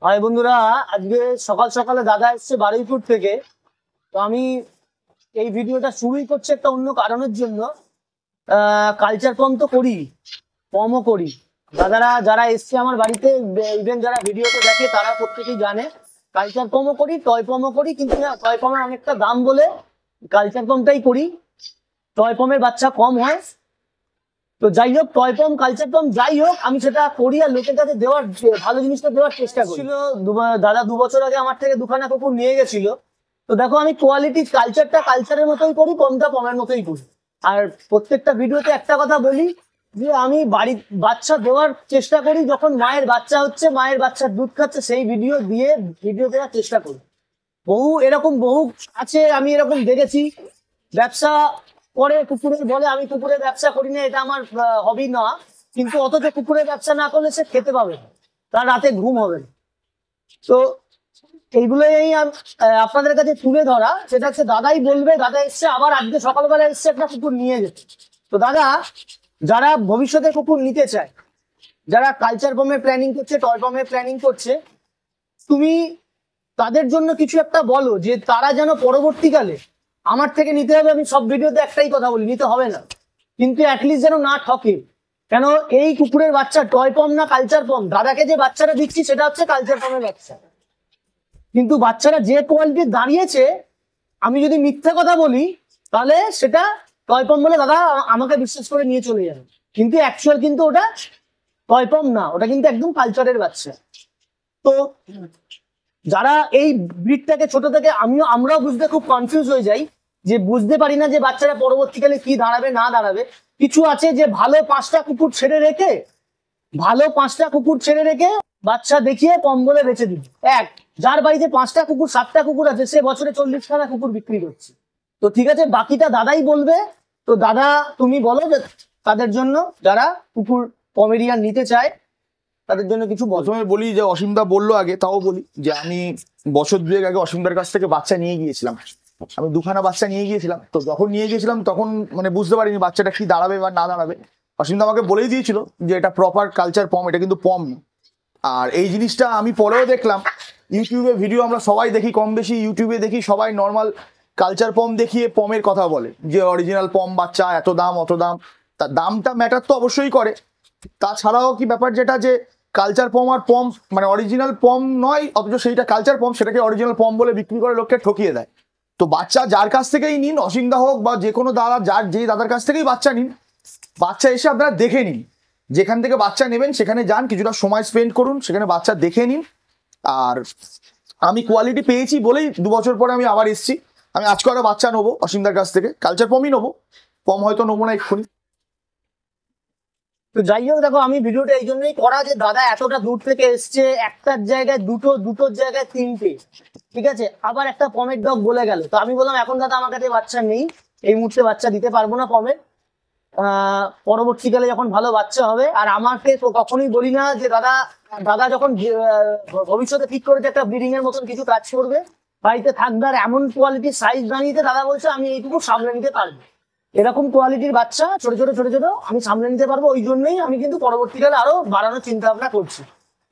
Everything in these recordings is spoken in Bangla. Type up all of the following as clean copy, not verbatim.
হাই বন্ধুরা, আজকে সকাল সকালে দাদা এসছে বারুইপুর থেকে। তো আমি এই ভিডিওটা শুরুই করছি একটা অন্য কারণের জন্য। কালচার পম তো করি, পমও করি। দাদারা যারা এসছে আমার বাড়িতে, ইভেন যারা ভিডিওতে দেখে তারা প্রত্যেকেই জানে কালচার পমও করি, টয় পমও করি। কিন্তু না, টয় পমের অনেকটা দাম বলে কালচার পমটাই করি। টয় পমের বাচ্চা কম হয়। তো যাই হোক, টয় পম কালচার পম যাই হোক, আমি সেটা করি আর লোকের কাছে দেওয়ার, ভালো জিনিসটা দেওয়ার চেষ্টা করি। দাদা 2 বছর আগে আমার থেকে দুখানা কুকুর নিয়ে গেছিল। তো দেখো, আমি কোয়ালিটি কালচারটা কালচারের মতোই করি, পমটা পমের মতোই করি। আর প্রত্যেকটা ভিডিওতে একটা কথা বলি যে আমি বাড়ির বাচ্চা দেওয়ার চেষ্টা করি। যখন মায়ের বাচ্চা হচ্ছে, মায়ের বাচ্চার দুধ খাচ্ছে, সেই ভিডিও দিয়ে ভিডিও দেওয়ার চেষ্টা করি। বহু আছে, আমি এরকম দেখেছি ব্যবসা করে কুকুরের বলে আমি কুকুরের ব্যবসা করি না, এটা আমার হবি না। কিন্তু অথচ কুকুরের ব্যবসা না করলে সে খেতে পাবে না, তার রাতে ঘুম হবে না। তো এইগুলোই আপনাদের কাছে তুলে ধরা। সেটা হচ্ছে দাদাই বলবে। দাদা এসছে, আবার আজকে সকালবেলা এসছে একটা কুকুর নিয়ে যেতে। তো দাদা, যারা ভবিষ্যতে কুকুর নিতে চায়, যারা কালচার পমের প্ল্যানিং করছে, টয় পমের প্ল্যানিং করছে, তুমি তাদের জন্য কিছু একটা বলো যে তারা যেন পরবর্তীকালে আমার থেকে নিতে হবে। আমি সব ভিডিওতে একটাই কথা বলি, নিতে হবে না, কিন্তু অ্যাটলিস্ট যেন না ঠকে। কেন, এই কুকুরের বাচ্চা টয় পম না কালচার পম, দাদাকে যে বাচ্চাটা দিচ্ছি সেটা হচ্ছে কালচার পমের বাচ্চা। কিন্তু বাচ্চারা যে কোয়ালিটির দাঁড়িয়েছে, আমি যদি মিথ্যা কথা বলি তাহলে সেটা টয় পম বলে দাদা আমাকে বিশ্বাস করে নিয়ে চলে যাবে। কিন্তু অ্যাকচুয়াল কিন্তু ওটা টয় পম না, ওটা কিন্তু একদম কালচারের বাচ্চা। তো যারা এই ব্রিডটাকে ছোট থেকে, আমরাও বুঝতে খুব কনফিউজ হয়ে যাই, যে বুঝতে পারি না যে বাচ্চারা পরবর্তীকালে কি দাঁড়াবে না দাঁড়াবে। কিছু আছে যে ভালো 5টা কুকুর ছেড়ে রেখে বাচ্চা দেখিয়ে কম বলে বেঁচে দিবে। যার বাড়িতে 5টা কুকুর 7টা কুকুর আছে, সে বছরে 40খানা কুকুর বিক্রি করছে। তো ঠিক আছে, বাকিটা দাদাই বলবে। তো দাদা, তুমি বলো যে তাদের জন্য যারা কুকুর পমেরিয়ান নিতে চায় তাদের জন্য কিছু। প্রথমে বলি যে অসীমদা বললো আগে, তাও বলি যে আমি বছর 2 আগে অসীমদার কাছ থেকে বাচ্চা নিয়ে গিয়েছিলাম। আমি 2খানা বাচ্চা নিয়ে গিয়েছিলাম। তো যখন নিয়ে গিয়েছিলাম তখন বুঝতে পারিনি বাচ্চাটা কি দাঁড়াবে বা না দাঁড়াবে। অসীমদা আমাকে বলেই দিয়েছিল যে এটা প্রপার কালচার পম, এটা কিন্তু পম। আর এই জিনিসটা আমি পরেও দেখলাম ইউটিউবে ভিডিও, আমরা সবাই দেখি কম বেশি, ইউটিউবে দেখি সবাই নর্মাল কালচার পম দেখিয়ে পমের কথা বলে যে অরিজিনাল পম বাচ্চা এত দাম অত দাম। তার দামটা ম্যাটার তো অবশ্যই করে। তাছাড়াও কি ব্যাপার যেটা যে কালচার পম আর পম অরিজিনাল পম নয়, অথচ সেইটা কালচার পম, সেটাকে অরিজিনাল পম বলে বিক্রি করে লোককে ঠকিয়ে দেয়। তো বাচ্চা যার কাছ থেকেই নিন, অসীমদা হোক বা যে কোনো দাদা, যে দাদার কাছ থেকেই বাচ্চা নিন, বাচ্চা এসে আপনারা দেখে নিন। যেখান থেকে বাচ্চা নেবেন সেখানে যান, কিছুটা সময় স্পেন্ড করুন, সেখানে বাচ্চা দেখে নিন। আর আমি কোয়ালিটি পেয়েছি বলেই 2 বছর পরে আমি আবার এসেছি। আমি আজকে একটা বাচ্চা নেবো অসীমদার কাছ থেকে, কালচার পমই নেবো, পম হয়তো নেবো না এক্ষুনি। তো যাই হোক, দেখো আমি ভিডিওটা এই জন্যই করা যে দাদা এতটা দূর থেকে এসছে, একটার জায়গায় দুটোর জায়গায় 3টে, ঠিক আছে, আবার একটা পমের ডগ বলে গেল। তো আমি বললাম এখন দাদা আমার কাছে বাচ্চা নেই, এই মুহূর্তে বাচ্চা দিতে পারবো না পমের। পরবর্তীকালে যখন ভালো বাচ্চা হবে। আর আমাকে তো কখনোই বলি না যে দাদা যখন ভবিষ্যতে ঠিক করেছে একটা ব্রিডিং এর মতন কিছু কাজ করবে, বাড়িতে থাকবে, আর এমন কোয়ালিটির সাইজ বানিয়েছে দাদা বলছে আমি এইটুকু সামলে নিতে পারবো। এরকম কোয়ালিটির বাচ্চা ছোট ছোট আমি সামলে নিতে পারবো। ওই জন্যই আমি কিন্তু পরবর্তীকালে আরো বাড়ানোর চিন্তা ভাবনা করছি।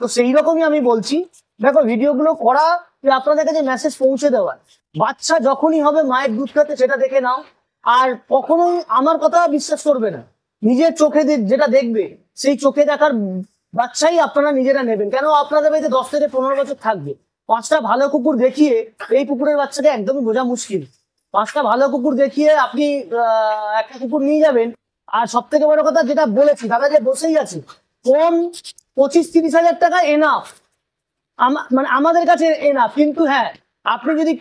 তো সেই রকমই আমি বলছি, দেখো ভিডিওগুলো করা যে আপনাদের কাছে মেসেজ পৌঁছে দেওয়ার। বাচ্চা যখনই হবে মায়ের দুধ খাতে সেটা দেখে নাও। আর কখনোই আমার কথা বিশ্বাস করবে না, নিজের চোখে যেটা দেখবে সেই চোখে দেখার বাচ্চাই আপনারা নিজেরা নেবেন। কেন, আপনাদের বাড়িতে 10 থেকে 15 বছর থাকবে। 5টা ভালো কুকুর দেখিয়ে এই কুকুরের বাচ্চাকে একদমই বোঝা মুশকিল। 5টা ভালো কুকুর দেখিয়ে আপনি একটা কুকুর নিয়ে যাবেন। আর সব থেকে বড় কথা যেটা বলেছি, দাদা যে বসেই আছে, কম 25-30 হাজার টাকা এনাফ, আমাদের কাছে এনাফ। কিন্তু হ্যাঁ, আপনি যদি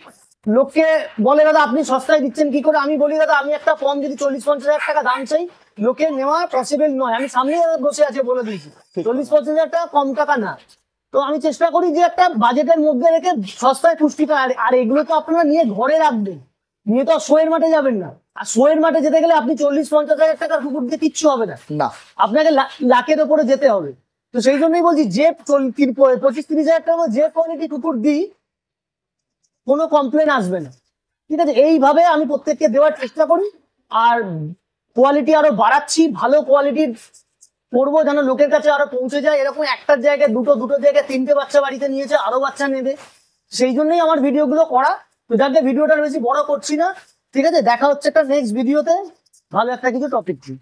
লোককে বলে দাদা আপনি সস্তায় দিচ্ছেন কি করে, আমি বলি দাদা আমি একটা ফর্ম যদি 40-50 হাজার টাকা দাম চাই, লোকে নেওয়া পসিবল নয়। আমি সামনে বসে আছে বলে দিয়েছি 40-50 হাজার টাকা কম টাকা না। তো আমি চেষ্টা করি যে একটা বাজেটের মধ্যে রেখে সস্তায় পুষ্টিকর। আর এগুলো তো আপনারা নিয়ে ঘরে রাখবেন, নিয়ে তো শোয়ের মাঠে যাবেন না। আর শোয়ের মাঠে যেতে গেলে আপনি 40-50 হাজার টাকার কুকুর দিয়ে কিচ্ছু হবে না, আপনাকে লাখের ওপরে যেতে হবে। তো সেই জন্যই বলছি যে 25-30 হাজার টাকা যে কোয়ালিটি কুকুর দিই কোনো কমপ্লেন আসবে না, ঠিক আছে। এইভাবে আমি প্রত্যেককে দেওয়ার চেষ্টা করি। আর কোয়ালিটি আরো বাড়াচ্ছি, ভালো কোয়ালিটির করবো যেন লোকের কাছে আরো পৌঁছে যায়, এরকম একটার জায়গায় দুটো, দুটোর জায়গায় তিনটে বাচ্চা বাড়িতে নিয়েছে, আরো বাচ্চা নেবে, সেই জন্যই আমার ভিডিওগুলো করা। তো যাতে ভিডিওটা বেশি বড় করছি না, ঠিক আছে, দেখা হচ্ছে একটা নেক্সট ভিডিওতে ভালো একটা কিছু টপিক নিয়ে।